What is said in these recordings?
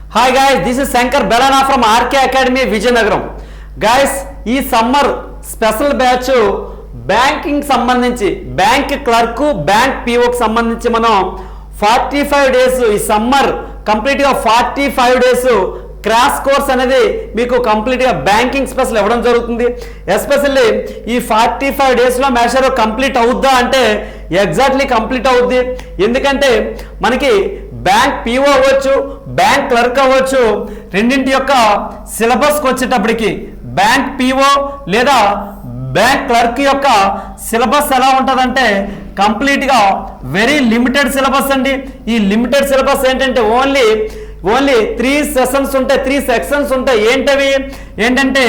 Hi guys, this is Shankar Belana from RK Academy Vijayanagaram. Guys, ఈ summer special batch banking సంబంధించి bank clerk bank పిఓకి సంబంధించి మనం 45 days ఈ summer కంప్లీట్గా 45 days crash course అనేది మీకు కంప్లీట్గా బ్యాంకింగ్ స్పెషల్ ఇవ్వడం జరుగుతుంది. ఎస్పెషల్లీ ఈ 45 డేస్లో మేషర్ కంప్లీట్ అవుద్దా అంటే ఎగ్జాక్ట్లీ కంప్లీట్ అవుద్ది. ఎందుకంటే మనకి బ్యాంక్ పిఓ అవ్వచ్చు, బ్యాంక్ క్లర్క్ అవ్వచ్చు, రెండింటి యొక్క సిలబస్కి వచ్చేటప్పటికి బ్యాంక్ పిఓ లేదా బ్యాంక్ క్లర్క్ యొక్క సిలబస్ ఎలా ఉంటుందంటే కంప్లీట్గా వెరీ లిమిటెడ్ సిలబస్ అండి. ఈ లిమిటెడ్ సిలబస్ ఏంటంటే ఓన్లీ 3 సెషన్స్ ఉంటాయి, 3 సెక్షన్స్ ఉంటాయి. ఏంటంటే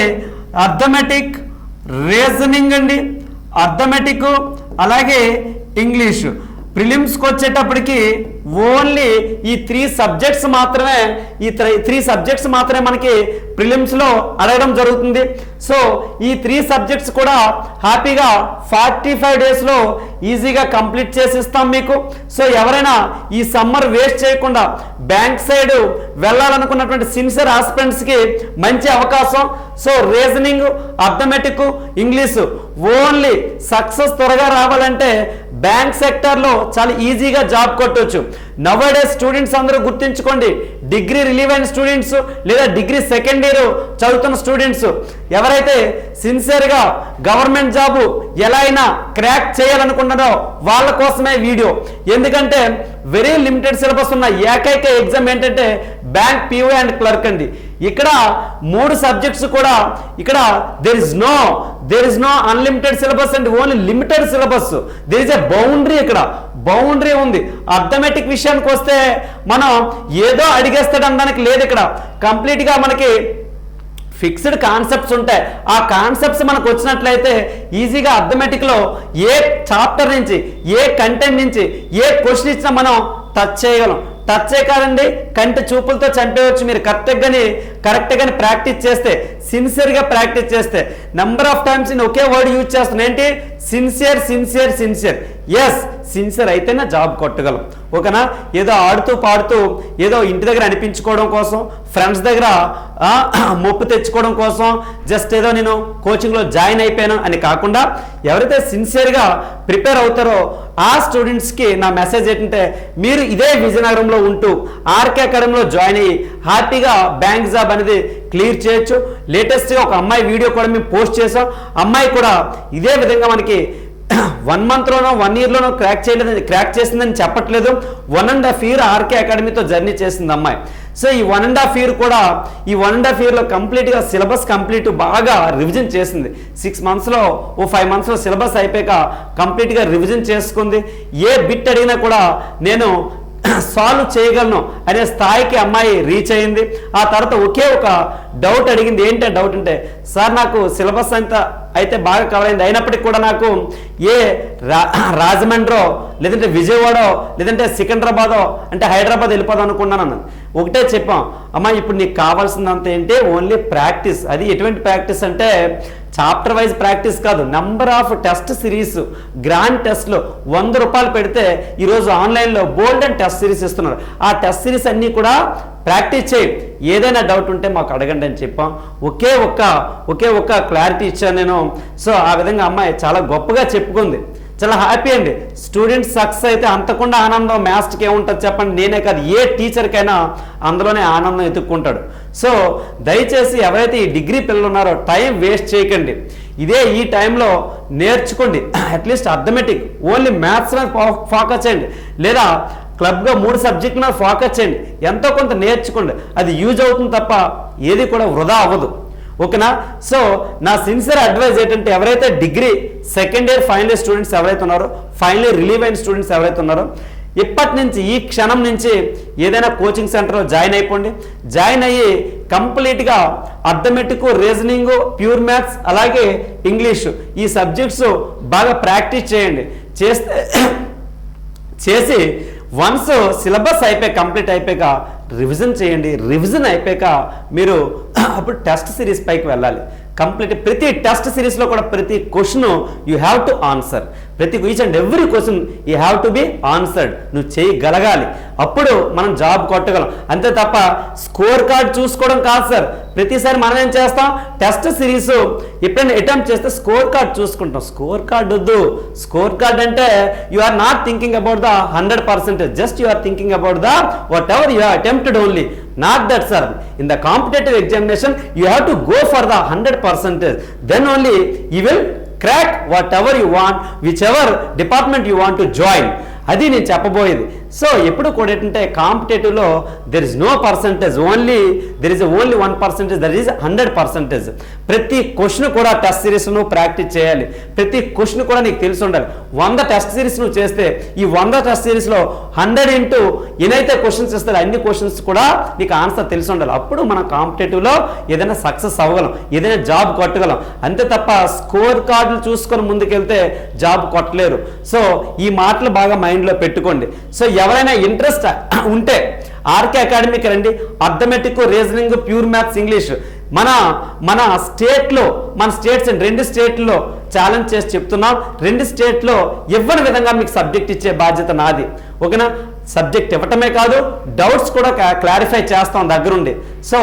అర్థమెటిక్, రీజనింగ్ అండి, అర్థమెటిక్ అలాగే ఇంగ్లీషు. ప్రిలిమ్స్కి వచ్చేటప్పటికి ఓన్లీ ఈ 3 సబ్జెక్ట్స్ మాత్రమే మనకి ప్రిలిమ్స్లో అడగడం జరుగుతుంది. సో ఈ 3 సబ్జెక్ట్స్ కూడా హ్యాపీగా 45 డేస్లో ఈజీగా కంప్లీట్ చేసి ఇస్తాం మీకు. సో ఎవరైనా ఈ సమ్మర్ వేస్ట్ చేయకుండా బ్యాంక్ సైడ్ వెళ్ళాలనుకున్నటువంటి సిన్సియర్ ఆస్పిరెంట్స్కి మంచి అవకాశం. So reasoning, arithmetic, English only success త్వరగా రావాలంటే బ్యాంక్ సెక్టర్లో చాలా ఈజీగా జాబ్ కొట్టవచ్చు. నవడేస్ స్టూడెంట్స్ అందరూ గుర్తుంచుకోండి, డిగ్రీ రిలీవ్ అయిన స్టూడెంట్స్ లేదా డిగ్రీ సెకండ్ ఇయర్ చదువుతున్న స్టూడెంట్స్ ఎవరైతే సిన్సియర్గా గవర్నమెంట్ జాబు ఎలా అయినా క్రాక్ చేయాలనుకుంటున్నారో వాళ్ళ కోసమే వీడియో. ఎందుకంటే వెరీ లిమిటెడ్ సిలబస్ ఉన్న ఏకైక ఎగ్జామ్ ఏంటంటే బ్యాంక్ పిఓ అండ్ క్లర్క్ అండి. ఇక్కడ 3 సబ్జెక్ట్స్ కూడా ఇక్కడ there is no unlimited syllabus అండి, only limited syllabus. There is a boundary, ఇక్కడ బౌండరీ ఉంది. అర్థమెటిక్ విషయానికి వస్తే మనం ఏదో అడిగేస్తాడు అనడానికి లేదు. ఇక్కడ కంప్లీట్గా మనకి ఫిక్స్డ్ కాన్సెప్ట్స్ ఉంటాయి. ఆ కాన్సెప్ట్స్ మనకు వచ్చినట్లయితే ఈజీగా అర్థమెటిక్లో ఏ చాప్టర్ నుంచి ఏ కంటెంట్ నుంచి ఏ క్వశ్చన్ ఇచ్చినా మనం టచ్ చేయగలం. టచ్ కాదండి, కంటి చూపులతో చంపేయవచ్చు. మీరు కరెక్ట్గాని ప్రాక్టీస్ చేస్తే, సిన్సియర్గా ప్రాక్టీస్ చేస్తే. నెంబర్ ఆఫ్ టైమ్స్ నేను ఒకే వర్డ్ యూజ్ చేస్తున్నాను, ఏంటి? సిన్సియర్. ఎస్, సిన్సియర్ అయితేనే జాబ్ కొట్టగలం. ఓకేనా? ఏదో ఆడుతూ పాడుతూ ఏదో ఇంటి దగ్గర అనిపించుకోవడం కోసం, ఫ్రెండ్స్ దగ్గర మొప్పు తెచ్చుకోవడం కోసం, జస్ట్ ఏదో నేను కోచింగ్లో జాయిన్ అయిపోయాను అని కాకుండా ఎవరైతే సిన్సియర్గా ప్రిపేర్ అవుతారో ఆ స్టూడెంట్స్కి నా మెసేజ్ ఏంటంటే మీరు ఇదే విజయనగరంలో ఉంటూ ఆర్కే అకాడమీలో జాయిన్ అయ్యి హ్యాపీగా బ్యాంక్ జాబ్ అనేది క్లియర్ చేయొచ్చు. లేటెస్ట్గా ఒక అమ్మాయి వీడియో కూడా మేము పోస్ట్ చేసాం. అమ్మాయి కూడా ఇదే విధంగా మనకి 1 మంత్లోనో 1 ఇయర్లోనో క్రాక్ చేసిందని చెప్పట్లేదు. 1.5 ఇయర్ ఆర్కే అకాడమీతో జర్నీ చేసింది అమ్మాయి. సో ఈ 1.5 ఇయర్ కూడా ఈ 1.5 ఇయర్లో కంప్లీట్గా సిలబస్ కంప్లీట్ బాగా రివిజన్ చేసింది. 6 మంత్స్లో 5 మంత్స్లో సిలబస్ అయిపోయాక కంప్లీట్గా రివిజన్ చేసుకుంది. ఏ బిట్ అడిగినా కూడా నేను సాల్వ్ చేయగలను అనే స్థాయికి అమ్మాయి రీచ్ అయింది. ఆ తర్వాత ఒకే ఒక డౌట్ అడిగింది. ఏంటంటే డౌట్ అంటే, సార్ నాకు సిలబస్ అంతా అయితే బాగా కవర్ అయింది, అయినప్పటికీ కూడా నాకు రాజమండ్రో లేదంటే విజయవాడో లేదంటే సికింద్రాబాదో అంటే హైదరాబాద్ వెళ్ళిపోదాం అనుకున్నాను అన్నది. ఒకటే చెప్పాం, అమ్మా ఇప్పుడు నీకు కావాల్సిందంత ఏంటి? Only practice. అది ఎటువంటి ప్రాక్టీస్ అంటే చాప్టర్ వైజ్ ప్రాక్టీస్ కాదు, number of test series, grand టెస్ట్లు 100 రూపాయలు పెడితే ఈరోజు ఆన్లైన్లో బోల్డ్ అండ్ టెస్ట్ సిరీస్ ఇస్తున్నారు. ఆ టెస్ట్ సిరీస్ అన్నీ కూడా ప్రాక్టీస్ చేయి. ఏదైనా డౌట్ ఉంటే మాకు అడగండి అని చెప్పాం. ఒకే ఒక్క క్లారిటీ ఇచ్చాను నేను. సో ఆ విధంగా అమ్మాయి చాలా గొప్పగా చెప్పుకుంది. చాలా హ్యాపీ అండి. స్టూడెంట్స్ సక్సెస్ అయితే అంతకుండా ఆనందం మ్యాథ్స్కి ఏముంటుంది చెప్పండి? నేనే కాదు, ఏ టీచర్కైనా అందులోనే ఆనందం ఎత్తుక్కుంటాడు. సో దయచేసి ఎవరైతే ఈ డిగ్రీ పిల్లలు ఉన్నారో టైం వేస్ట్ చేయకండి. ఈ టైంలో నేర్చుకోండి. అట్లీస్ట్ అర్థమెటిక్ ఓన్లీ మ్యాథ్స్ మీద ఫోకస్ చేయండి, లేదా క్లబ్గా 3 సబ్జెక్ట్ మీద ఫోకస్ చేయండి. ఎంతో కొంత నేర్చుకోండి, అది యూజ్ అవుతుంది తప్ప ఏది కూడా వృధా అవ్వదు. ఓకేనా? సో నా సిన్సియర్ అడ్వైజ్ ఏంటంటే ఎవరైతే degree second year final year students ఎవరైతే ఉన్నారో, ఫైనల్ ఇయర్ రిలీవ్ అయిన స్టూడెంట్స్ ఎవరైతే ఉన్నారో, ఇప్పటి నుంచి ఈ క్షణం నుంచి ఏదైనా కోచింగ్ సెంటర్లో జాయిన్ అయిపోండి. జాయిన్ అయ్యి కంప్లీట్గా అర్థమెటిక్, రీజనింగ్, ప్యూర్ మ్యాథ్స్ అలాగే ఇంగ్లీషు ఈ సబ్జెక్ట్స్ బాగా ప్రాక్టీస్ చేయండి. చేసి వన్స్ సిలబస్ కంప్లీట్ అయిపోయాక రివిజన్ చేయండి. రివిజన్ అయిపోయాక మీరు అప్పుడు టెస్ట్ సిరీస్ పైకి వెళ్ళాలి. కంప్లీట్ ప్రతి టెస్ట్ సిరీస్లో కూడా ప్రతి question you have to answer. ప్రతి each and every question you have to be answered. నువ్వు చేయగలగాలి, అప్పుడు మనం జాబ్ కొట్టగలం. అంతే తప్ప స్కోర్ కార్డ్ చూసుకోవడం కాదు సార్. ప్రతిసారి మనం ఏం చేస్తాం, టెస్ట్ సిరీస్ ఎప్పుడైనా అటెంప్ట్ చేస్తే స్కోర్ కార్డ్ చూసుకుంటాం. స్కోర్ కార్డ్ వద్దు. స్కోర్ కార్డ్ అంటే you are not thinking about the 100%, just you are thinking about the whatever you have attempted only, not that sir. In the competitive examination you have to go for the 100%, then only you will crack whatever you want, whichever department you want to join. అది నేను చెప్పబోయేది. So ఎప్పుడు కూడా ఏంటంటే కాంపిటేటివ్లో there is no percentage, there is only 1%, that is 100%. ప్రతి question కూడా test series నువ్వు ప్రాక్టీస్ చేయాలి. ప్రతి క్వశ్చన్ కూడా నీకు తెలిసి ఉండాలి. 100 టెస్ట్ సిరీస్ నువ్వు చేస్తే ఈ 100 టెస్ట్ సిరీస్లో 100 ఇంటూ ఎన్నైతే క్వశ్చన్స్ ఇస్తారో అన్ని క్వశ్చన్స్ కూడా నీకు ఆన్సర్ తెలిసి ఉండాలి. అప్పుడు మనం కాంపిటేటివ్లో ఏదైనా సక్సెస్ అవ్వగలం, ఏదైనా జాబ్ కొట్టగలం. అంతే తప్ప స్కోర్ కార్డులు చూసుకొని ముందుకెళ్తే జాబ్ కొట్టలేరు. సో ఈ మాటలు బాగా మైండ్లో పెట్టుకోండి. సో ఎవరైనా ఇంట్రెస్ట్ ఉంటే ఆర్కే అకాడమీకి రండి. Arithmetic, reasoning, pure maths, English మన స్టేట్లో, మన స్టేట్స్ 2 స్టేట్లో ఛాలెంజ్ చేసి చెప్తున్నాం. 2 స్టేట్లో ఇవ్వని విధంగా మీకు సబ్జెక్ట్ ఇచ్చే బాధ్యత నాది. ఓకేనా? సబ్జెక్ట్ ఇవ్వటమే కాదు, డౌట్స్ కూడా క్లారిఫై చేస్తాం దగ్గరుండి. సో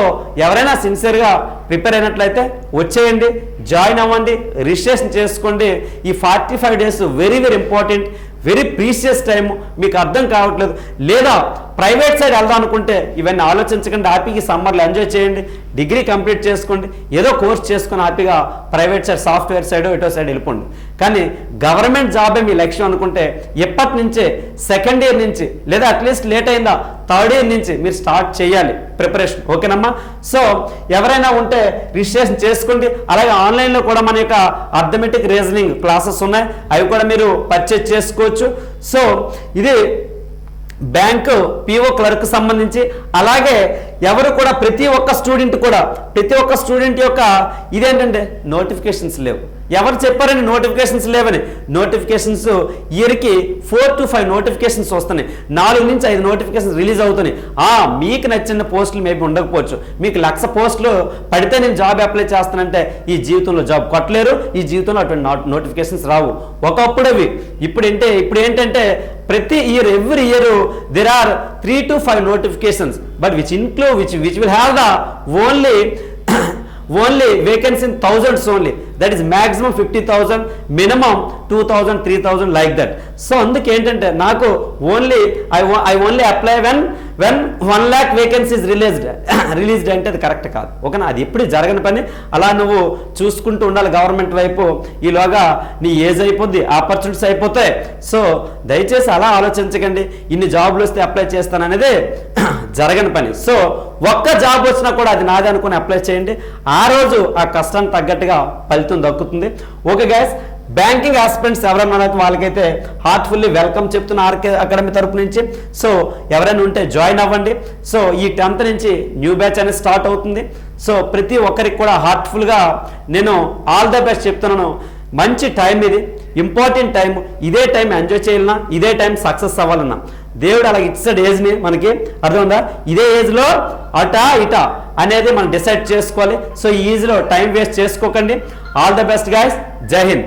ఎవరైనా సిన్సియర్గా ప్రిపేర్ అయినట్లయితే వచ్చేయండి, జాయిన్ అవ్వండి, రిజిస్ట్రేషన్ చేసుకోండి. ఈ 45 days very very important, very precious time. మీకు అర్థం కావట్లేదు లేదా ప్రైవేట్ సైడ్ వెళ్దాం అనుకుంటే ఇవన్నీ ఆలోచించకండి. హ్యాపీగా సమ్మర్లో ఎంజాయ్ చేయండి, డిగ్రీ కంప్లీట్ చేసుకోండి, ఏదో కోర్స్ చేసుకొని హ్యాపీగా ప్రైవేట్ సైడ్, సాఫ్ట్వేర్ సైడ్, ఇటో సైడ్ వెళ్ళిపోండి. కానీ గవర్నమెంట్ జాబే మీ లక్ష్యం అనుకుంటే ఎప్పటి నుంచే, సెకండ్ ఇయర్ నుంచి లేదా అట్లీస్ట్ లేట్ అయిందా 3rd year నుంచి మీరు స్టార్ట్ చేయాలి ప్రిపరేషన్. ఓకేనమ్మా? సో ఎవరైనా ఉంటే రిజిస్ట్రేషన్ చేసుకోండి. అలాగే ఆన్లైన్లో కూడా మన యొక్క అర్థమెటిక్, రీజనింగ్ క్లాసెస్ ఉన్నాయి, అవి కూడా మీరు పర్చేజ్ చేసుకోవచ్చు. సో ఇది బ్యాంకు పిఓ క్లర్క్ సంబంధించి. అలాగే ఎవరు కూడా ప్రతి ఒక్క స్టూడెంట్ యొక్క ఇదేంటంటే నోటిఫికేషన్స్ లేవు. ఎవరు చెప్పారని నోటిఫికేషన్స్ లేవని? నోటిఫికేషన్స్ ఇయర్కి 4 to 5 నోటిఫికేషన్స్ వస్తున్నాయి, 4 నుంచి 5 నోటిఫికేషన్స్ రిలీజ్ అవుతున్నాయి. మీకు నచ్చిన పోస్టులు మేబీ ఉండకపోవచ్చు. మీకు 1,00,000 పోస్టులు పడితే నేను జాబ్ అప్లై చేస్తానంటే ఈ జీవితంలో జాబ్ కొట్టలేరు, ఈ జీవితంలో అటువంటి నోటిఫికేషన్స్ రావు. ఒకప్పుడు అవి, ఇప్పుడు ఏంటంటే ప్రతి year, every year there are 3 to 5 notifications, but which will have the only vacancy in thousands only. That is maximum 50,000, minimum 2,000, 3,000 like that. So అందుకే ఏంటంటే నాకు I only apply when 1 lakh vacancies released అంటే అది correct కాదు. ఓకేనా? అది ఎప్పుడు జరగని పని. అలా నువ్వు చూసుకుంటూ ఉండాలి గవర్నమెంట్ వైపు. ఈలోగా నీ ఏజ్ అయిపోద్ది, ఆపర్చునిటీస్ అయిపోతాయి. సో దయచేసి అలా ఆలోచించకండి, ఇన్ని జాబ్లు వస్తే అప్లై చేస్తాననేది జరగని పని. సో ఒక్క జాబ్ వచ్చినా కూడా అది నాదే అనుకుని అప్లై చేయండి. ఆ రోజు ఆ కష్టానికి తగ్గట్టుగా ఫలితం దక్కుతుంది. ఓకే గైస్, బ్యాంకింగ్ ఆస్పిరెంట్స్ ఎవరైనా వాళ్ళకైతే హార్ట్ఫుల్లీ వెల్కమ్ చెప్తున్న ఆర్కే అకాడమీ తరపు నుంచి. సో ఎవరైనా ఉంటే జాయిన్ అవ్వండి. సో ఈ 10th నుంచి న్యూ బ్యాచ్ అనేది స్టార్ట్ అవుతుంది. సో ప్రతి ఒక్కరికి కూడా హార్ట్ఫుల్గా నేను ఆల్ ద బెస్ట్ చెప్తున్నాను. మంచి టైం ఇది, ఇంపార్టెంట్ టైం. ఇదే టైం ఎంజాయ్ చేయాలన్నా, ఇదే టైం సక్సెస్ అవ్వాలన్నా దేవుడు అలా ఇచ్చాడు ఏజ్ని మనకి. అర్థమైందా? ఇదే ఏజ్లో ఇటా అనేది మనం డిసైడ్ చేసుకోవాలి. సో ఈ ఏజ్లో టైం వేస్ట్ చేసుకోకండి. ఆల్ ద బెస్ట్ గైస్, జై హింద్.